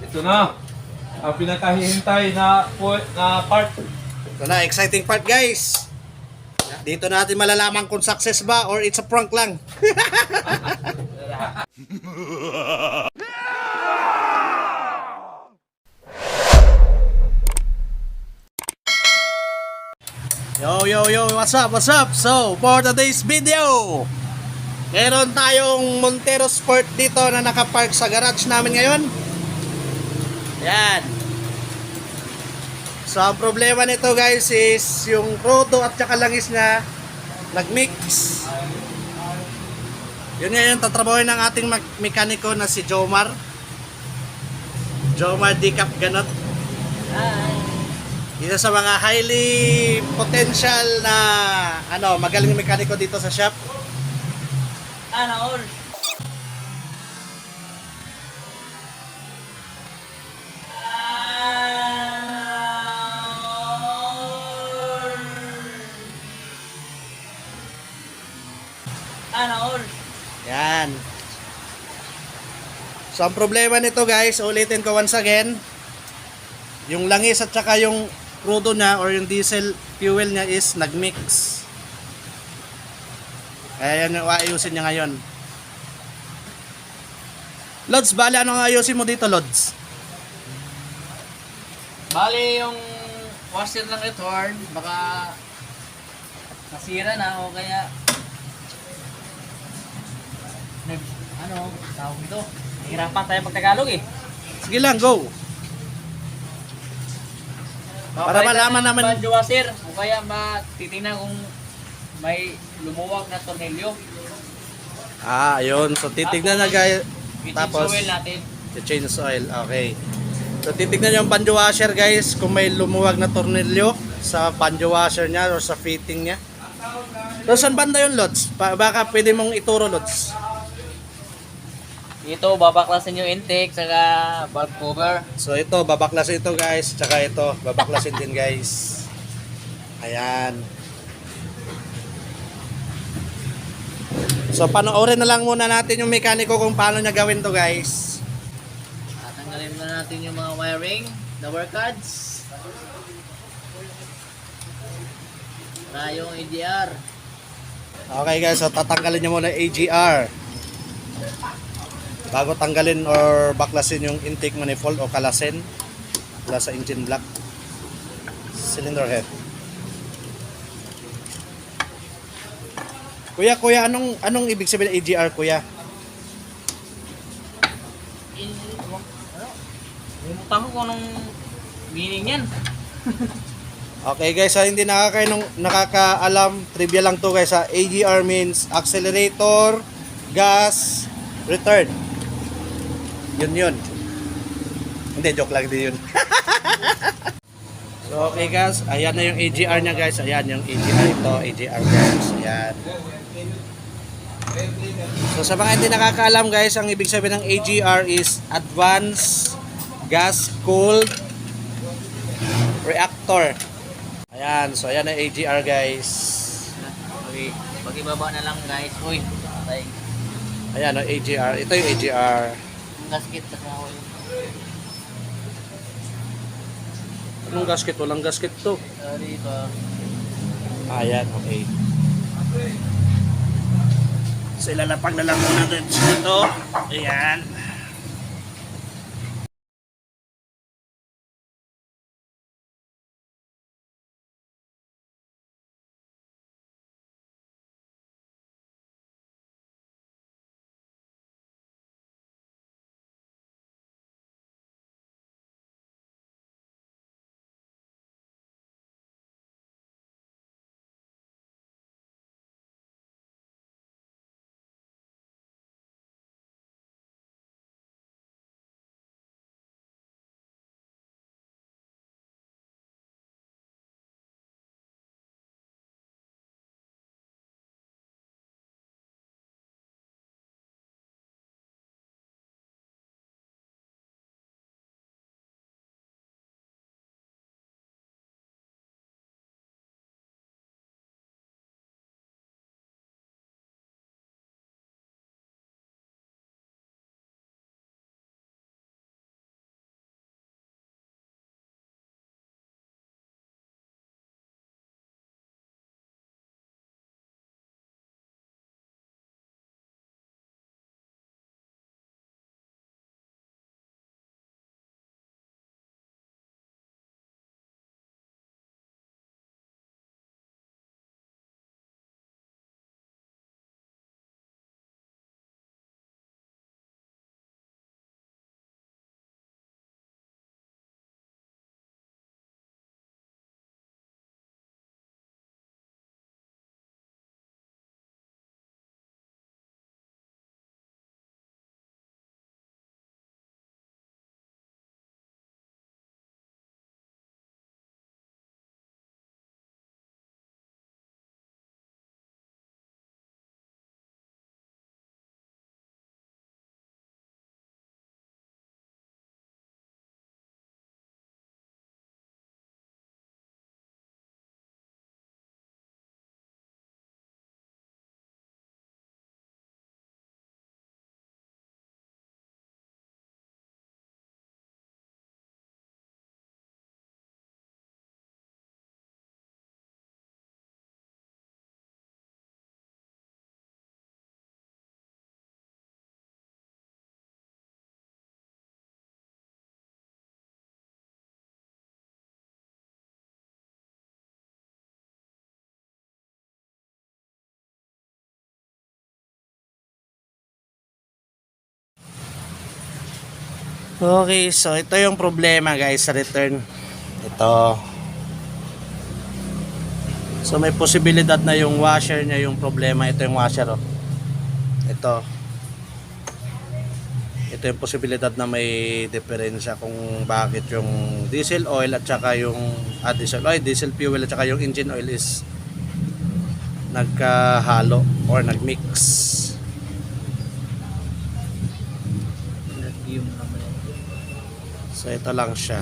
Ito na. Ang pinakahihintay na, na part. Ito na, exciting part guys. Dito natin malalaman kung success ba or it's a prank lang. Yo, what's up, what's up? So, for today's video, meron tayong Montero Sport dito na nakapark sa garage namin ngayon. Yan. So, ang problema nito guys is yung rodo at saka langis na nagmix. Yun nga yung tatrabahoin ng ating mekaniko na si Jomar. Jomar Dicap Ganot. Isa sa mga highly potential na magaling mekaniko dito sa shop. All. All. Yan. So ang problema nito guys, ulitin ko once again, yung langis at saka yung crudo na or yung diesel fuel niya is nagmix. Kaya yan yung ayusin niya ngayon. Lods, bali ano ang ayusin mo dito, Lods? Bali yung washer ng return, baka nasira na o kaya tawag ito. Hirapan tayo pag-Tagalog eh. Sige lang, go. Para malaman naman. Banjo washer o kaya titingnan kung may lumuwag na tornilyo. Ayun. So titignan na guys. Tapos I-change oil natin. change oil. Okay. So titignan yung banjo washer guys kung may lumuwag na tornilyo sa banjo washer niya or sa fitting niya. So saan banda yun, Lods? Baka pwede mong ituro, Lods. Ito, babaklasin yung intake, saka valve cover. So ito, babaklasin ito guys. Tsaka ito, babaklasin din guys. Ayan. So panoorin na lang muna natin yung mekaniko kung paano niya gawin to guys. Tatanggalin na natin yung mga wiring, the work cards. Saka yung AGR. Okay guys, so tatanggalin niyo muna AGR. Bago tanggalin or baklasin yung intake manifold o kalasin mula sa engine block, cylinder head. Kuya, anong ibig sabihin ng AGR, kuya? Limutan ko kung anong meaning yan. Okay guys, sa hindi nakakaalam, trivia lang to guys. AGR means accelerator, gas, return. Yun. Hindi, joke lang din yun. So okay guys, ayan na yung AGR niya guys. Ayan yung AGR ito, AGR guys. Ayan. So sa mga hindi nakakaalam guys, ang ibig sabihin ng AGR is Advanced Gas Cooled Reactor. Ayan, so ayan ang AGR guys. Okay, pag-ibaba na lang guys. Uy, patay. Ayan ang AGR. Ito yung AGR. Ang gasket sa kahoy. Anong gasket? Walang gasket to. Sorry pa. Ayan, okay. So ilalapag na lang muna dito. Ayan. Okay, so ito yung problema guys sa return. Ito. So may posibilidad na yung washer niya yung problema. Ito yung washer, oh. Ito. Ito yung posibilidad na may diferensya kung bakit yung diesel oil at saka yung diesel fuel at saka yung engine oil is nagkahalo or nagmix. So ito lang siya.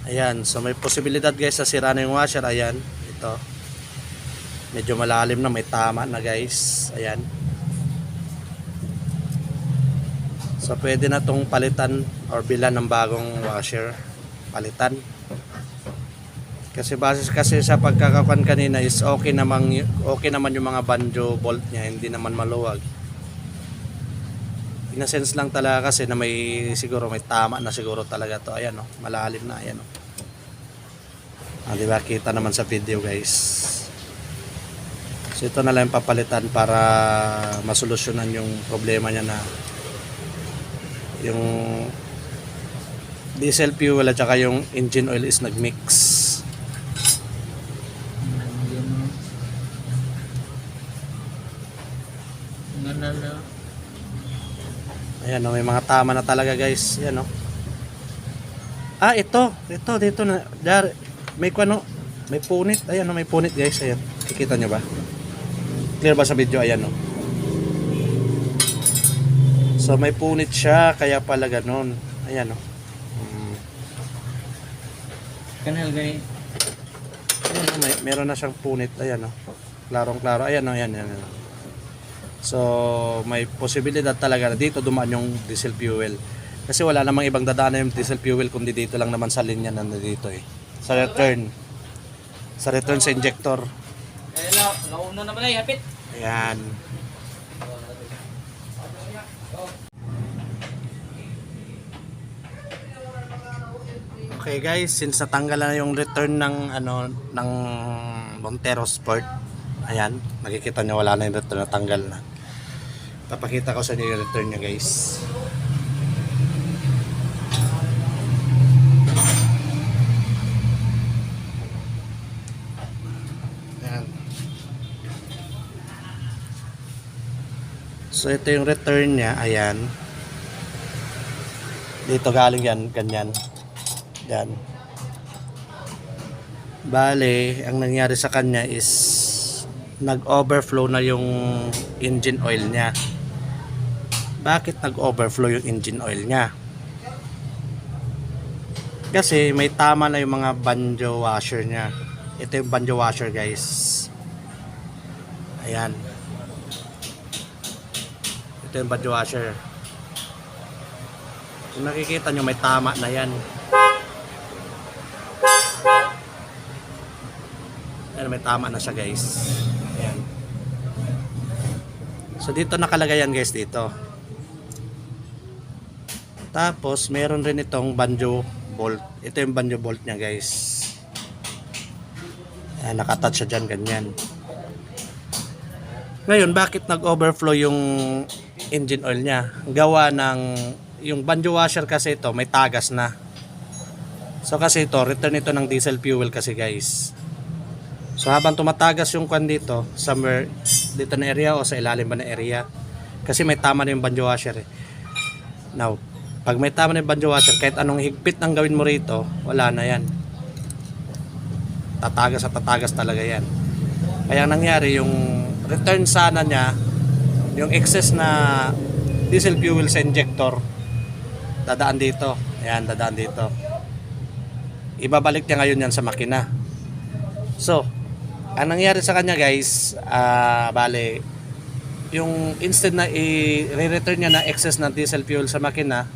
Ayan, so may posibilidad guys na sira na yung washer. Ayan, ito. Medyo malalim na, may tama na guys. Ayan. So pwede na tong palitan or bilan ng bagong washer. Palitan. Kasi base kasi sa pagkakakuan kanina is okay naman yung mga banjo bolt niya, hindi naman maluwag. Ina-sense lang talaga kasi na may siguro may tama na siguro talaga to. Ayan, oh, malalim na, ayan, oh. Diba, kita naman sa video guys. So ito na lang yung papalitan para masolusyonan yung problema niya na yung diesel fuel at saka yung engine oil is nagmix. Ayan, oh, may mga tama na talaga guys. Ayan, oh. Ah, ito dito na dar, may kuno, may punit. Ayan, oh, may punit guys. Ayan, kikita nyo ba? Clear ba sa video? Ayan, oh. So may punit siya, kaya pala ganun. Ayan, oh. Kanal gani. Ayan, oh, meron na siyang punit. Ayan, oh. Klarong-klaro. Ayan, oh, ayan. So may posibilidad talaga na dito dumaan yung diesel fuel. Kasi wala namang ibang dadaan yung diesel fuel kundi dito lang naman sa linya na dito, eh. Sa return sa injector. Nauno na pala, hapit. Ayan. Okay guys, since natanggal na yung return ng ng Montero Sport. Ayan, makikita nyo wala na yung return, natanggal na. Papakita ko sa inyo yung return niya guys. Ayan. So ito yung return niya, ayan. Dito galing yan, ganyan. Yan. Bale, ang nangyari sa kanya is nag-overflow na yung engine oil niya. Bakit nag-overflow yung engine oil niya? Kasi may tama na yung mga banjo washer niya. Ito yung banjo washer guys. Ayan. Ito yung banjo washer. Kung nakikita nyo may tama na yan. Ayan, may tama na siya guys. Ayan. So dito nakalagay yan guys, dito. Tapos meron rin itong banjo bolt. Ito yung banjo bolt niya guys. Ayan, nakatouch siya dyan, ganyan. Ngayon, bakit nag-overflow yung engine oil niya? Gawa ng yung banjo washer kasi ito may tagas na. So kasi ito, return ito ng diesel fuel kasi guys. So habang tumatagas yung kwan dito, somewhere dito na area o sa ilalim ba na area, kasi may tama na yung banjo washer, eh. Now, pag may tama na yung banjo washer, kahit anong higpit ang gawin mo rito, wala na yan. Tatagas at tatagas talaga yan. Kaya nangyari yung return sana niya, yung excess na diesel fuel sa injector, dadaan dito. Ayan, dadaan dito. Ibabalik niya ngayon yan sa makina. So, ang nangyari sa kanya guys, bale, yung instead na i-return niya na excess na diesel fuel sa makina,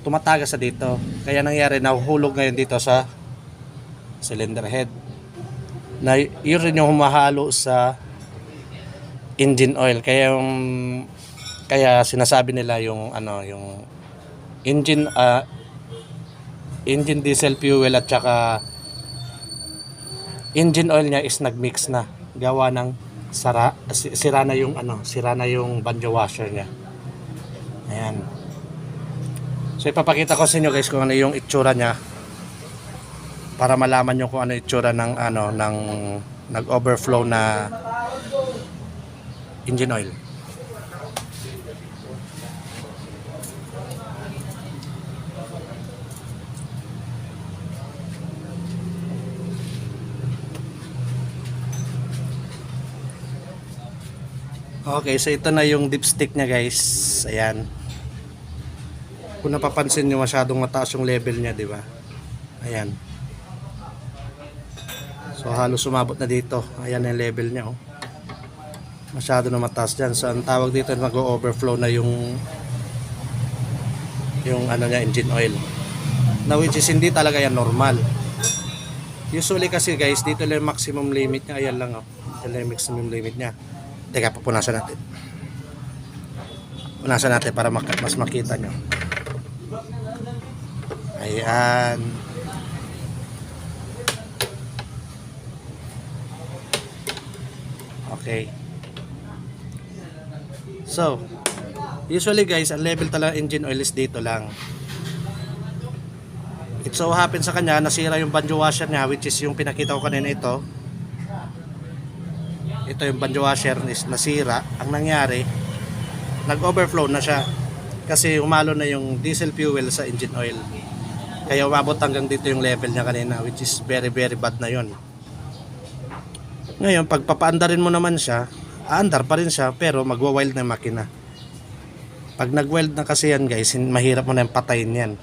tumatagas sa dito. Kaya nangyari, nahuhulog ngayon dito sa cylinder head. Na yun rin yung humahalo sa engine oil. Kaya sinasabi nila yung yung engine diesel fuel at saka engine oil niya is nagmix na, gawa ng sira na yung banjo washer niya. Ayan. So ipapakita ko sa inyo guys kung ano yung itsura niya para malaman nyo kung ano itsura ng ng nag-overflow na engine oil. Okay, so ito na yung dipstick niya guys. Ayan. Kung napapansin nyo, masyadong mataas yung level niya, di ba? Ayan. So halos sumabot na dito. Ayan yung level niya, oh. Masyado na mataas dyan. So ang tawag dito, mag-overflow na yung ano niya, engine oil. Na which is hindi talaga yan normal. Usually kasi guys, dito lang yung maximum limit niya. Ayan lang, oh. Ito lang yung maximum limit niya. Teka, pupunasan natin. Punasan natin para mas makita nyo. Ayan. Okay. So, usually guys, ang level talaga engine oil is dito lang. It so happens sa kanya, nasira yung banjo washer niya, which is yung pinakita ko kanina ito. Ito yung banjo washer is nasira. Ang nangyari, nag-overflow na siya kasi umalo na yung diesel fuel sa engine oil, kaya umabot hanggang dito yung level niya kanina, which is very very bad na yon. Ngayon pag papaandarin mo naman siya, aandar pa rin siya pero magwa-wild na yung makina. Pag nag-wild na kasi yan guys, mahirap mo na yung patayin yan.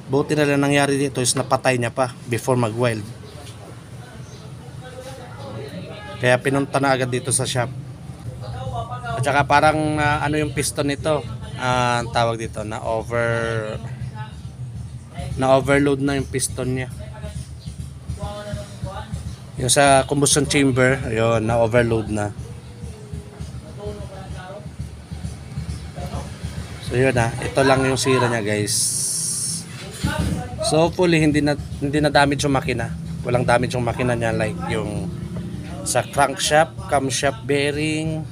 Buti na lang nangyari dito is napatay niya pa before mag-wild. Kaya pinunta na agad dito sa shop. At saka parang ano yung piston nito, tawag dito na overload na yung piston niya. Yung sa combustion chamber, ayun, na overload na. So yun ito lang yung sira niya guys. So hopefully hindi na damage yung makina. Walang damage yung makina niya like yung sa crankshaft, camshaft bearing,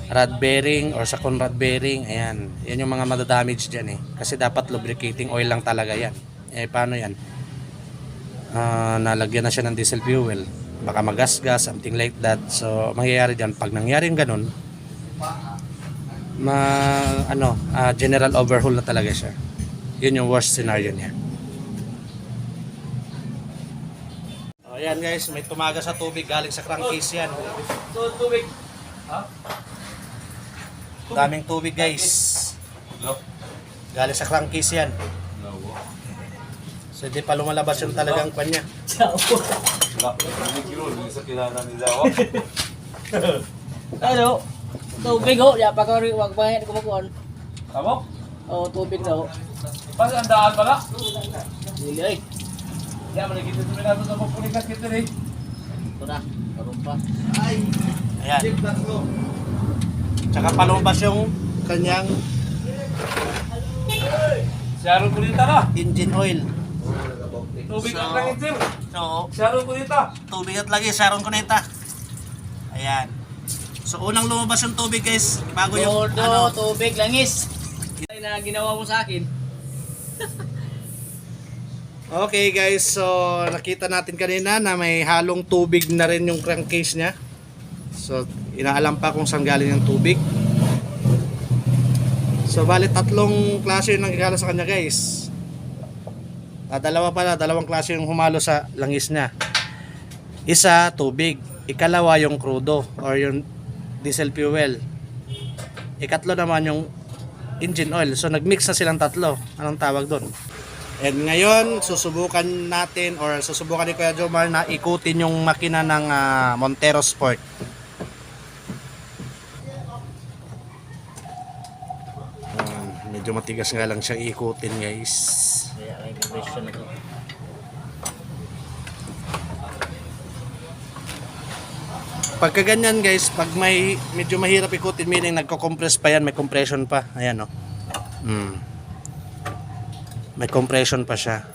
rod bearing or sa conrod bearing. Ayan, yan yung mga madadamage dyan kasi dapat lubricating oil lang talaga yan. Paano yan? Nalagyan na siya ng diesel fuel, baka magasgas, something like that. So mangyayari dyan, pag nangyari yung ganun, general overhaul na talaga siya. Yun yung worst scenario niya. Ayan guys, may tumaga sa tubig galing sa crankcase yan. So, tubig. Ha? Daming tubig guys. Galing sa crankcase yan. So hindi pa lumalabas yung talagang pan niya. Sa kilala nila ako. Ano? Tubig ho, ya pa ko wag ba yan kumukuan. Tama? Oh, tubig daw. Pas ang daan pala. Dili ay. Yan, malagit ito na ito sa pagpulikat kita rin. Ito na, karon pa. Ayan. Tsaka palumabas yung kanyang Sharon Kunita na. engine oil. Tubig at langit, sir. So, Sharon Kunita. tubig at lagi, Sharon Cuneta. Ayan. So, unang lumabas yung tubig guys, bago yung Tubig, langis. Ay na ginawa mo sa akin. Okay guys, so nakita natin kanina na may halong tubig na rin yung crankcase niya. So, inaalam pa kung saan galing yung tubig. So, bali tatlong klase yung nanggagaling sa kanya guys. Dalawang klase yung humalo sa langis niya. Isa, tubig. Ikalawa, yung crudo or yung diesel fuel. Ikatlo naman yung engine oil. So, nagmix na silang tatlo. Anong tawag doon? And ngayon, susubukan natin or susubukan ni Kuya Jomar na ikutin yung makina ng Montero Sport. Medyo matigas nga lang siya ikutin guys. Kaya may vibration na to. Pagka ganyan guys, pag may medyo mahirap ikutin, meaning nagko-compress pa yan, may compression pa. Ayan o. May compression pa siya.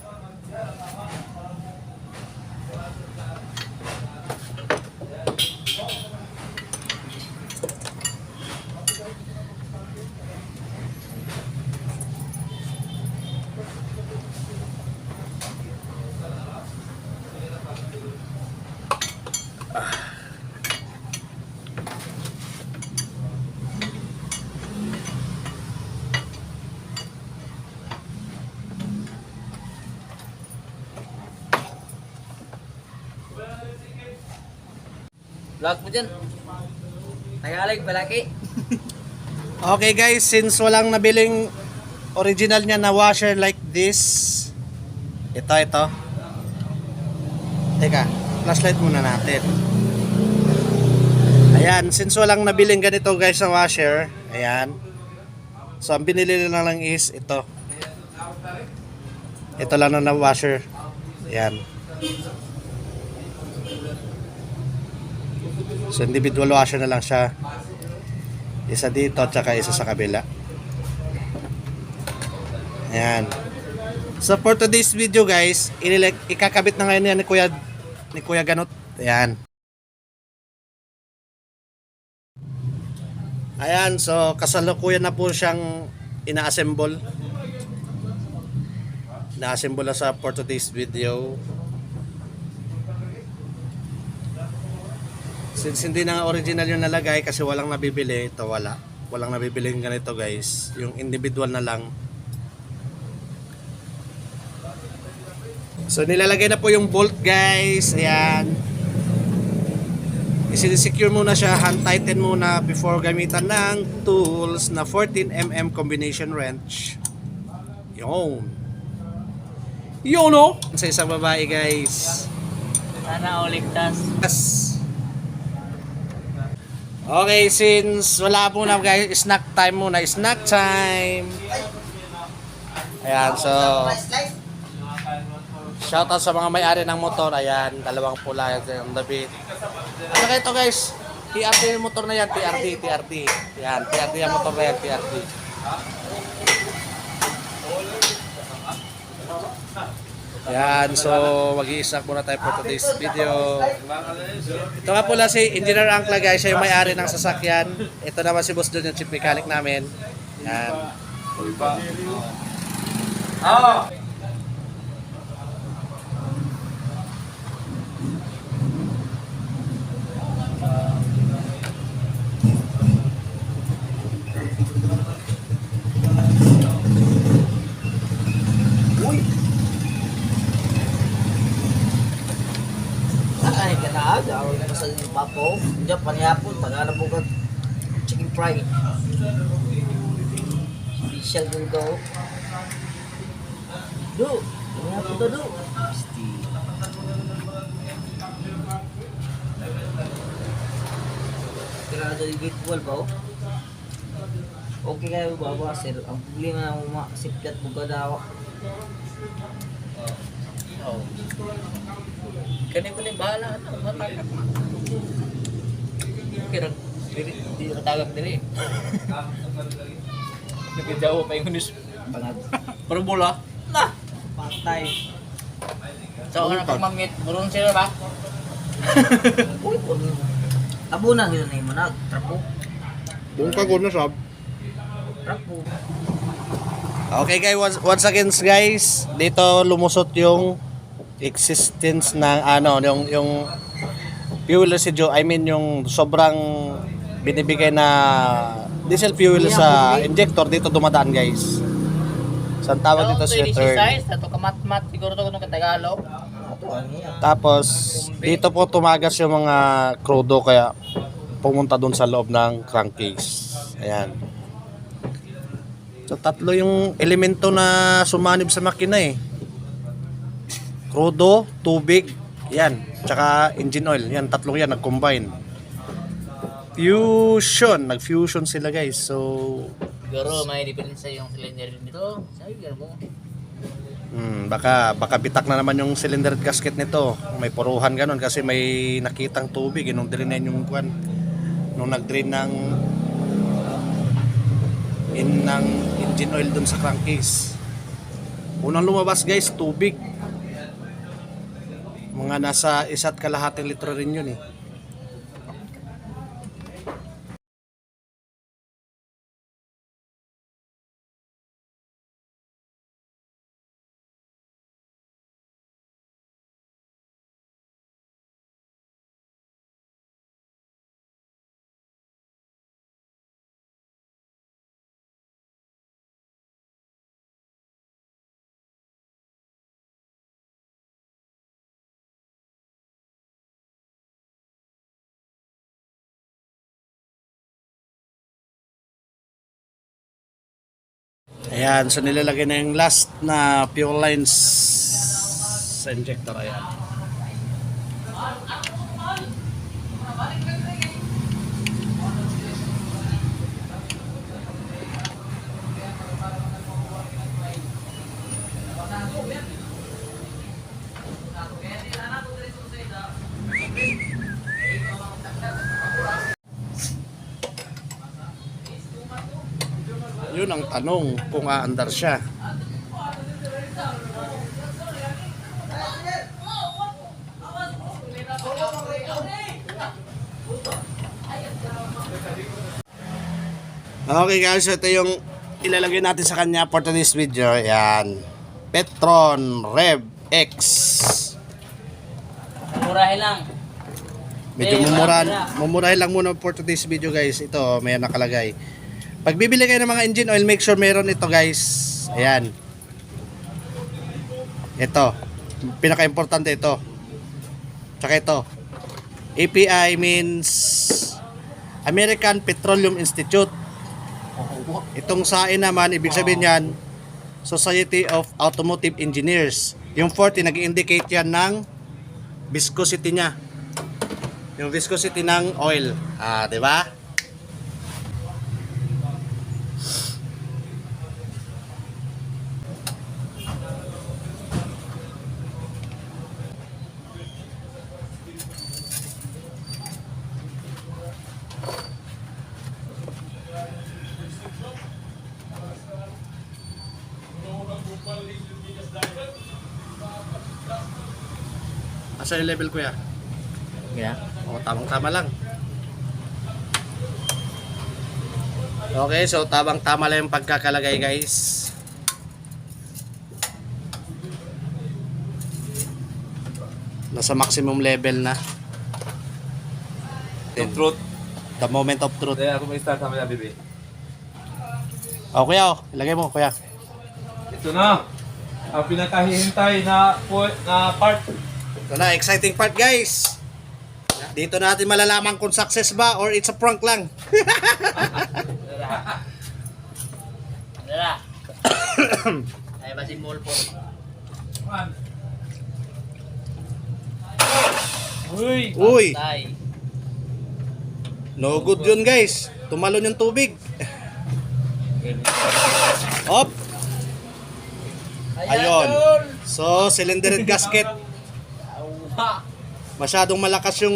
Vlog mo dyan. Tagalog, balaki. Okay guys, since walang nabiling original niya na washer like this, ito. Teka, flashlight muna natin. Ayan, since walang nabiling ganito guys na washer, ayan. So ang binili na lang is ito. Ito lang na washer. Ayan. So individual washer na lang siya. Isa dito at saka isa sa kabila. Ayan. So for today's video guys, ikakabit na ngayon yan ni Kuya Ganot. Ayan. Ayan, so kasalukuyan na po siyang ina-assemble. Na-assemble na sa for today's video. Since hindi na original yung nalagay kasi walang nabibili, ito walang nabibili yung ganito guys, yung individual na lang. So nilalagay na po yung bolt guys, ayan. I-secure muna siya, hand tighten muna before gamitan ng tools na 14mm combination wrench. Yun no? Sa isang babae guys. Sana uligtas. Yes. Okay, since wala po na guys, snack time muna. Snack time. Ayan, so shoutout sa mga may-ari ng motor. Ayan, dalawang pula yung David. At saka ito guys, TRD yung motor na yan. TRD. Ayan, TRD yung motor na yan, TRD. Ayan, so mag-i-snack muna tayo for today's video. Ito nga pala si Engineer Angla guys, siya yung may-ari ng sasakyan. Ito naman si Boss John, yung chief mechanic namin. Ayan. Ay, kanaag. Ako na sa papo. Diyan, panihapon. Tagana po ka chicken fry. Special yung do. Do. Panihapon ka do. Kira dari gate wall ba? Okay kayo baba sir. Ang problema na masiplat mo ka daw. Oh. Kani ko ni bahala na matakak. Kira di tagak diri. Nagjawa pa yung news. Pero bola. Nah, patay. So ana pag mamit, burong sila ba? Uy, tabunan yun na mo nag trapo. Buong kago na sab. Trapo. Okay guys, once again guys, dito lumusot yung existence ng yung fuel residue, I mean yung sobrang binibigay na diesel fuel sa injector dito dumadaan guys. Saan tawag dito si turn. Ato kamat-mat siguro to kung Tagalog. Tapos dito po tumagas yung mga crudo kaya pumunta dun sa loob ng crankcase. Ayan. So tatlo yung elemento na sumanib sa makina eh. Crudo, tubig, yan, tsaka engine oil, yan, tatlong yan, nag-combine. Nag-fusion sila guys, so... Siguro may diferensya yung cylinder nito, sabi ka mo. Baka bitak na naman yung cylinder gasket nito, may puruhan ganon kasi may nakitang tubig, nung drain yung kuwan, nung nag-drain ng engine oil dun sa crankcase. Unang lumabas guys, tubig. Mga nasa 1.5 litro rin yun eh. Ayan, so nilalagay na yung last na fuel lines sa injector. Ayan. Yun ang tanong kung aandar siya. Okay guys, ito yung ilalagay natin sa kanya for today's video. Ayan. Petron Rev X. Murahin lang. Medyo mumurahin lang muna for today's video guys. Ito, may nakalagay. Pag bibili kayo ng mga engine oil, make sure meron ito guys. Ayan. Ito. Pinaka-importante ito. Tsaka ito. API means American Petroleum Institute. Itong SAE naman, ibig sabihin yan, Society of Automotive Engineers. Yung 40, nag-indicate yan ng viscosity niya. Yung viscosity ng oil. Ah, di ba? Asa yung level ko ya? Yeah. O, tamang-tama lang. Okay, so tamang-tama lang yung pagkakalagay guys. Nasa maximum level na. Yung truth. The moment of truth. Kaya ako may start sa mga bibi. O kuya, ilagay mo kuya. Ito na. Ang pinakahihintay na part. Ito na, exciting part guys. Dito natin malalaman kung success ba or it's a prank lang. Dala. Ay ba si Molpo? Uy! Uy! Patay. No good yun guys. Tumalon yung tubig. Op! Ayun. So, cylinder head gasket. Awa! Masyadong malakas yung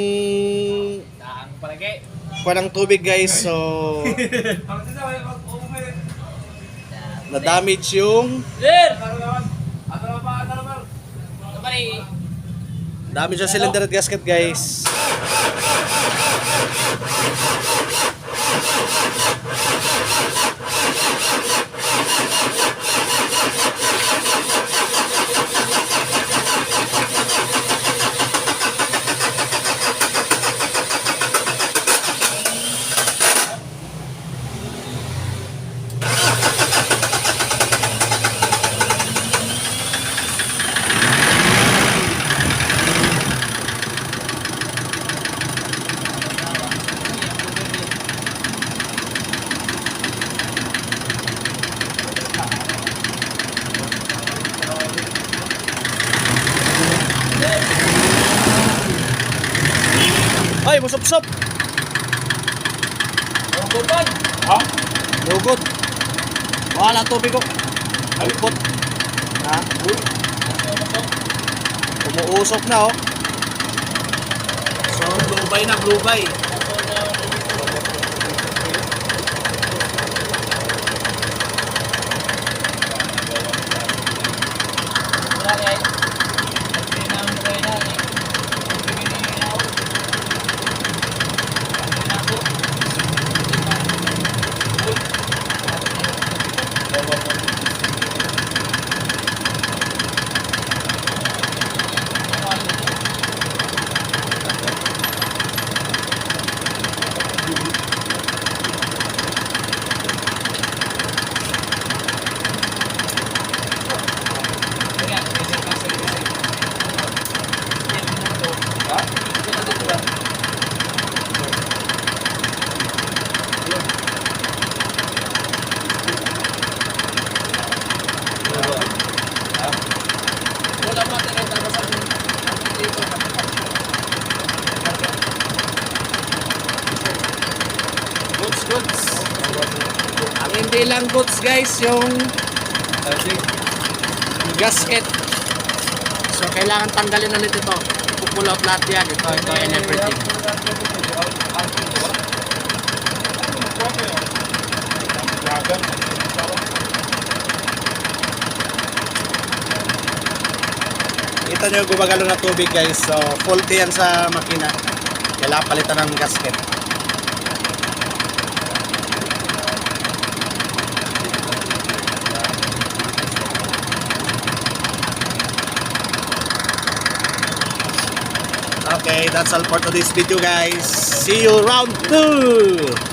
Daang palagi. kuha ng tubig guys. So, na-damage yung Sir! Sabay! damage yung cylinder head gasket guys. Ay, musop-sop. Kupan! Ha? Lugod. Wala tubig ko. Alipot. Ha? Umuusok na oh. So, blubay na, blubay. Wala kaya. Pinamit kayo na. Kunti lang boots guys yung gasket. So kailangan tanggalin ulit ito. Ipupull out lahat yan. Ito and everything. Kita nyo gumagalo na tubig guys. So faulty yan sa makina. Kailangan palitan ng gasket. Okay, that's all for today's video guys. See you round 2!